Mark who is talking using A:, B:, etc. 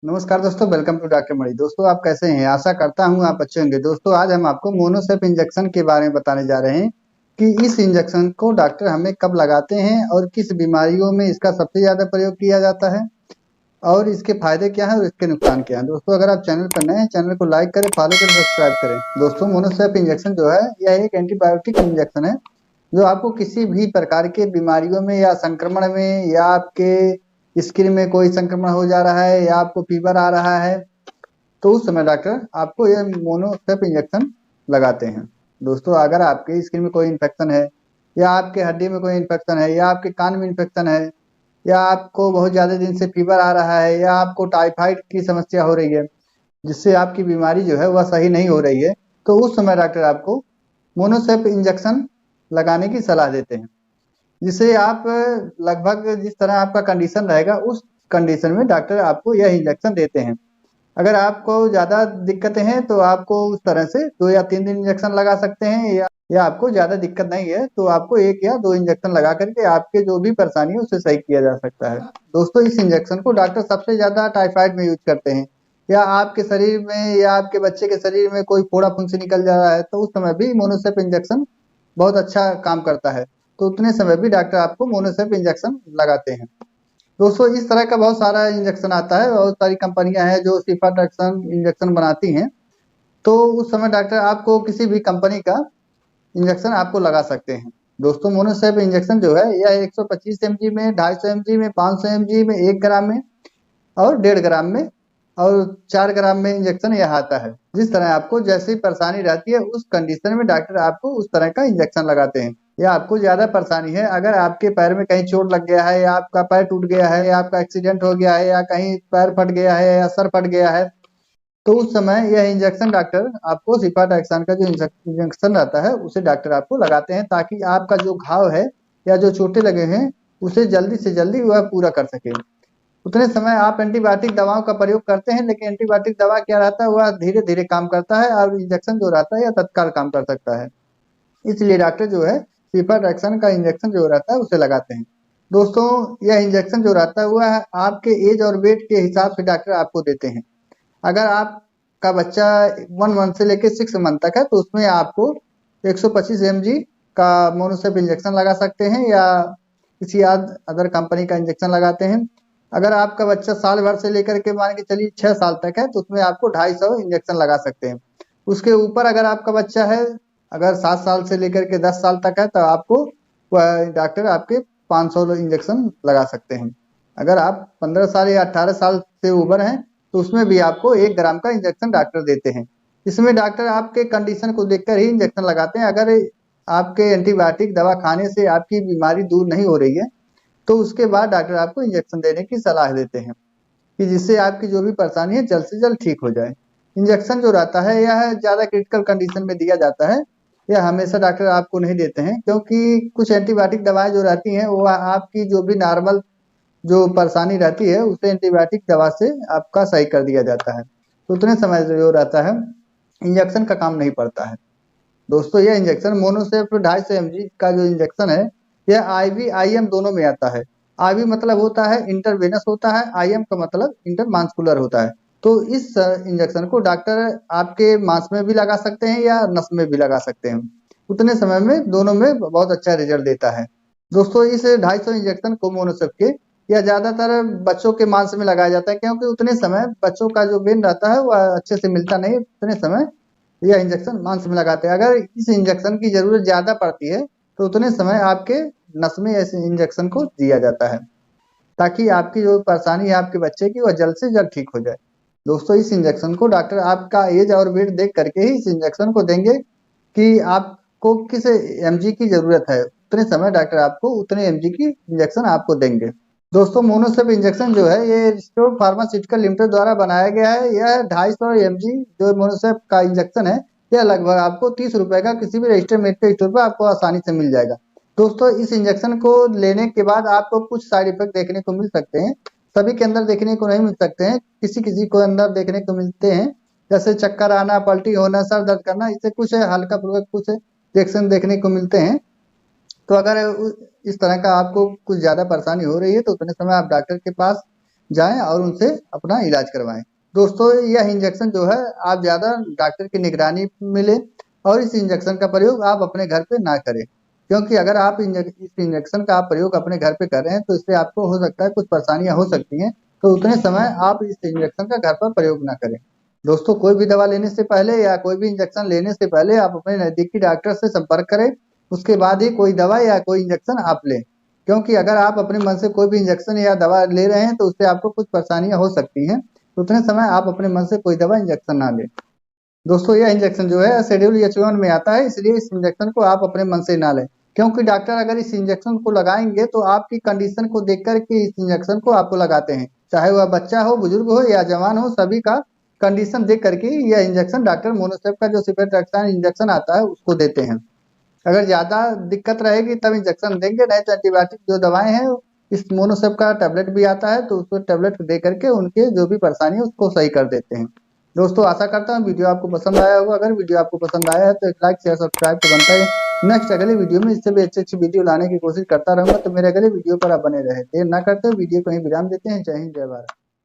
A: नमस्कार दोस्तों, welcome to doctor मणि। दोस्तों, आप कैसे हैं? आशा करता हूं आप अच्छे होंगे। दोस्तों, आज हम आपको मोनोसेप इंजेक्शन के बारे में बताने जा रहे हैं कि इस इंजेक्शन को डॉक्टर हमें कब लगाते हैं और किस बीमारियों में इसका सबसे ज्यादा प्रयोग किया जाता है और इसके फायदे क्या हैं और इसके नुकसान क्या हैं। दोस्तों, अगर आप चैनल पर नए हैं, चैनल को लाइक करें, फॉलो करें, सब्सक्राइब करें। दोस्तों, मोनोसेप इंजेक्शन जो है यह एक एंटीबायोटिक इंजेक्शन है जो आपको किसी भी प्रकार के बीमारियों में या संक्रमण में या आपके स्किन में कोई संक्रमण हो जा रहा है या आपको फीवर आ रहा है, तो उस समय डॉक्टर आपको यह मोनोसेप इंजेक्शन लगाते हैं। दोस्तों, अगर आपके स्किन में कोई इन्फेक्शन है या आपके हड्डी में कोई इन्फेक्शन है या आपके कान में इन्फेक्शन है या आपको बहुत ज़्यादा दिन से फीवर आ रहा है या आपको टाइफाइड की समस्या हो रही है जिससे आपकी बीमारी जो है वह सही नहीं हो रही है, तो उस समय डॉक्टर आपको मोनोसेप इंजेक्शन लगाने की सलाह देते हैं। जिससे आप लगभग जिस तरह आपका कंडीशन रहेगा उस कंडीशन में डॉक्टर आपको यह इंजेक्शन देते हैं। अगर आपको ज़्यादा दिक्कतें हैं तो आपको उस तरह से 2 या 3 दिन इंजेक्शन लगा सकते हैं, या आपको ज़्यादा दिक्कत नहीं है तो आपको 1 या 2 इंजेक्शन लगा करके आपके जो भी परेशानी है उसे सही किया जा सकता है। दोस्तों, इस इंजेक्शन को डॉक्टर सबसे ज़्यादा टाइफाइड में यूज करते हैं, या आपके शरीर में या आपके बच्चे के शरीर में कोई फोड़ा फुंसी निकल जा रहा है तो उस समय भी मोनोसेप इंजेक्शन बहुत अच्छा काम करता है। तो उतने समय भी डॉक्टर आपको मोनोसेप इंजेक्शन लगाते हैं। दोस्तों, इस तरह का बहुत सारा इंजेक्शन आता है, बहुत सारी कंपनियां हैं जो सिफाट्रैक्सन इंजेक्शन बनाती हैं। तो उस समय डॉक्टर आपको किसी भी कंपनी का इंजेक्शन आपको लगा सकते हैं। दोस्तों, मोनोसेप इंजेक्शन जो है यह 125 mg में, 250 mg में, 500 mg में, 1 ग्राम में और 1.5 ग्राम में और 4 ग्राम में इंजेक्शन यह आता है। जिस तरह आपको जैसी परेशानी रहती है उस कंडीशन में डॉक्टर आपको उस तरह का इंजेक्शन लगाते हैं। या आपको ज्यादा परेशानी है, अगर आपके पैर में कहीं चोट लग गया है या आपका पैर टूट गया है या आपका एक्सीडेंट हो गया है या कहीं पैर फट गया है या सर फट गया है, तो उस समय यह इंजेक्शन डॉक्टर आपको सिफाट्रैक्सन का जो इंजेक्शन रहता है उसे डॉक्टर आपको लगाते हैं ताकि आपका जो घाव है या जो चोटें लगे हैं उसे जल्दी से जल्दी वह पूरा कर सके। उतने समय आप एंटीबायोटिक दवाओं का प्रयोग करते हैं, लेकिन एंटीबायोटिक दवा क्या रहता है वह धीरे धीरे काम करता है और इंजेक्शन जो रहता है यह तत्काल काम कर सकता है। इसलिए डॉक्टर जो है सिफाट्रैक्सन का इंजेक्शन जो रहता है उसे लगाते हैं। दोस्तों, यह इंजेक्शन जो रहता है वह आपके एज और वेट के हिसाब से डॉक्टर आपको देते हैं। अगर आपका बच्चा 1 मंथ से लेकर 6 मंथ तक है तो उसमें आपको 125 mg का मोनोसेप इंजेक्शन लगा सकते हैं या किसी अदर कंपनी का इंजेक्शन लगाते हैं। अगर आपका बच्चा साल भर से लेकर के मान के चलिए 6 साल तक है तो उसमें आपको 250 इंजेक्शन लगा सकते हैं। उसके ऊपर अगर आपका बच्चा है, अगर 7 साल से लेकर के 10 साल तक है तो आपको डॉक्टर आपके 500 इंजेक्शन लगा सकते हैं। अगर आप 15 साल या 18 साल से ऊपर हैं तो उसमें भी आपको 1 ग्राम का इंजेक्शन डॉक्टर देते हैं। इसमें डॉक्टर आपके कंडीशन को देखकर ही इंजेक्शन लगाते हैं। अगर आपके एंटीबायोटिक दवा खाने से आपकी बीमारी दूर नहीं हो रही है तो उसके बाद डॉक्टर आपको इंजेक्शन देने की सलाह देते हैं कि जिससे आपकी जो भी परेशानी है जल्द से जल्द ठीक हो जाए। इंजेक्शन जो रहता है यह ज़्यादा क्रिटिकल कंडीशन में दिया जाता है। यह हमेशा डॉक्टर आपको नहीं देते हैं क्योंकि कुछ एंटीबायोटिक दवाएं जो रहती हैं वो आपकी जो भी नॉर्मल जो परेशानी रहती है उसे एंटीबायोटिक दवा से आपका सही कर दिया जाता है। तो उतने समय जो रहता है इंजेक्शन का काम नहीं पड़ता है। दोस्तों, यह इंजेक्शन मोनोसेप 250 mg का जो इंजेक्शन है यह आईवी आईएम दोनों में आता है। आईवी मतलब होता है इंटरवेनस होता है, आईएम का मतलब इंटरमांसकुलर होता है। तो इस इंजेक्शन को डॉक्टर आपके मांस में भी लगा सकते हैं या नस में भी लगा सकते हैं। उतने समय में दोनों में बहुत अच्छा रिजल्ट देता है। दोस्तों, इस 250 इंजेक्शन को मोनोसेप के यह ज्यादातर बच्चों के मांस में लगाया जाता है क्योंकि उतने समय बच्चों का जो वेन रहता है वह अच्छे से मिलता नहीं। उतने समय यह इंजेक्शन मांस में लगाते हैं। अगर इस इंजेक्शन की जरूरत ज्यादा पड़ती है तो उतने समय आपके नस में इस इंजेक्शन को दिया जाता है ताकि आपकी जो परेशानी है आपके बच्चे की वह जल्द से जल्द ठीक हो जाए। दोस्तों, इस इंजेक्शन को डॉक्टर आपका एज और वेट देख करके ही इस इंजेक्शन को देंगे कि आपको किस एमजी की जरूरत है। उतने समय डॉक्टर आपको उतने एमजी की इंजेक्शन आपको देंगे। दोस्तों, मोनोसेप इंजेक्शन जो है ये रिस्टोर फार्मास्यूटिकल लिमिटेड द्वारा बनाया गया है। यह 250 mg जो मोनोसेप का इंजेक्शन है यह लगभग आपको 30 रुपए का किसी भी रजिस्टर्ड मेडिकल स्टोर पर आपको आसानी से मिल जाएगा। दोस्तों, इस इंजेक्शन को लेने के बाद आपको कुछ साइड इफेक्ट देखने को मिल सकते हैं। सभी के अंदर देखने को नहीं मिल सकते हैं, किसी किसी को अंदर देखने को मिलते हैं, जैसे चक्कर आना, पलटी होना, सर दर्द करना। इससे कुछ हल्का फुल्का कुछ रिएक्शन देखने को मिलते हैं। तो अगर इस तरह का आपको कुछ ज्यादा परेशानी हो रही है तो उतने समय आप डॉक्टर के पास जाएं और उनसे अपना इलाज करवाएं। दोस्तों यह इंजेक्शन जो है आप ज़्यादा डॉक्टर की निगरानी में लें और इस इंजेक्शन का प्रयोग आप अपने घर पे ना करें, क्योंकि अगर आप इस इंजेक्शन का आप प्रयोग अपने घर पे कर रहे हैं तो इससे आपको हो सकता है कुछ परेशानियां हो सकती हैं, तो उतने समय आप इस इंजेक्शन का घर पर प्रयोग ना करें। दोस्तों कोई भी दवा लेने से पहले या कोई भी इंजेक्शन लेने से पहले आप अपने नज़दीकी डॉक्टर से संपर्क करें, उसके बाद ही कोई दवा या कोई इंजेक्शन आप लें, क्योंकि अगर आप अपने मन से कोई भी इंजेक्शन या दवा ले रहे हैं तो उससे आपको कुछ परेशानियां हो सकती हैं, तो उतने समय आप अपने मन से कोई दवा इंजेक्शन ना लें। दोस्तों यह इंजेक्शन जो है शेड्यूल H1 में आता है, इसलिए इस इंजेक्शन को आप अपने मन से ना लें, क्योंकि डॉक्टर अगर इस इंजेक्शन को लगाएंगे तो आपकी कंडीशन को देख कर के इस इंजेक्शन को आपको लगाते हैं, चाहे वह बच्चा हो, बुजुर्ग हो या जवान हो, सभी का कंडीशन देख करके यह इंजेक्शन डॉक्टर मोनोसेप का जो सिफेट्रैक्सन इंजेक्शन आता है उसको देते हैं। अगर ज्यादा दिक्कत रहेगी तब इंजेक्शन देंगे, नहीं तो एंटीबायोटिक जो दवाएं हैं इस मोनोसेप का टैबलेट भी आता है तो उसको टैबलेट दे करके उनके जो भी परेशानी है उसको सही कर देते हैं। दोस्तों आशा करता हूँ वीडियो आपको पसंद आया होगा। अगर वीडियो आपको पसंद आया है तो एक लाइक शेयर सब्सक्राइब तो बनता है। नेक्स्ट अगले वीडियो में इससे भी अच्छी वीडियो लाने की कोशिश करता रहूंगा, तो मेरे अगले वीडियो पर आप बने रहे। देर ना करते वीडियो को ही विराम देते हैं। जय हिंद, जय भारत।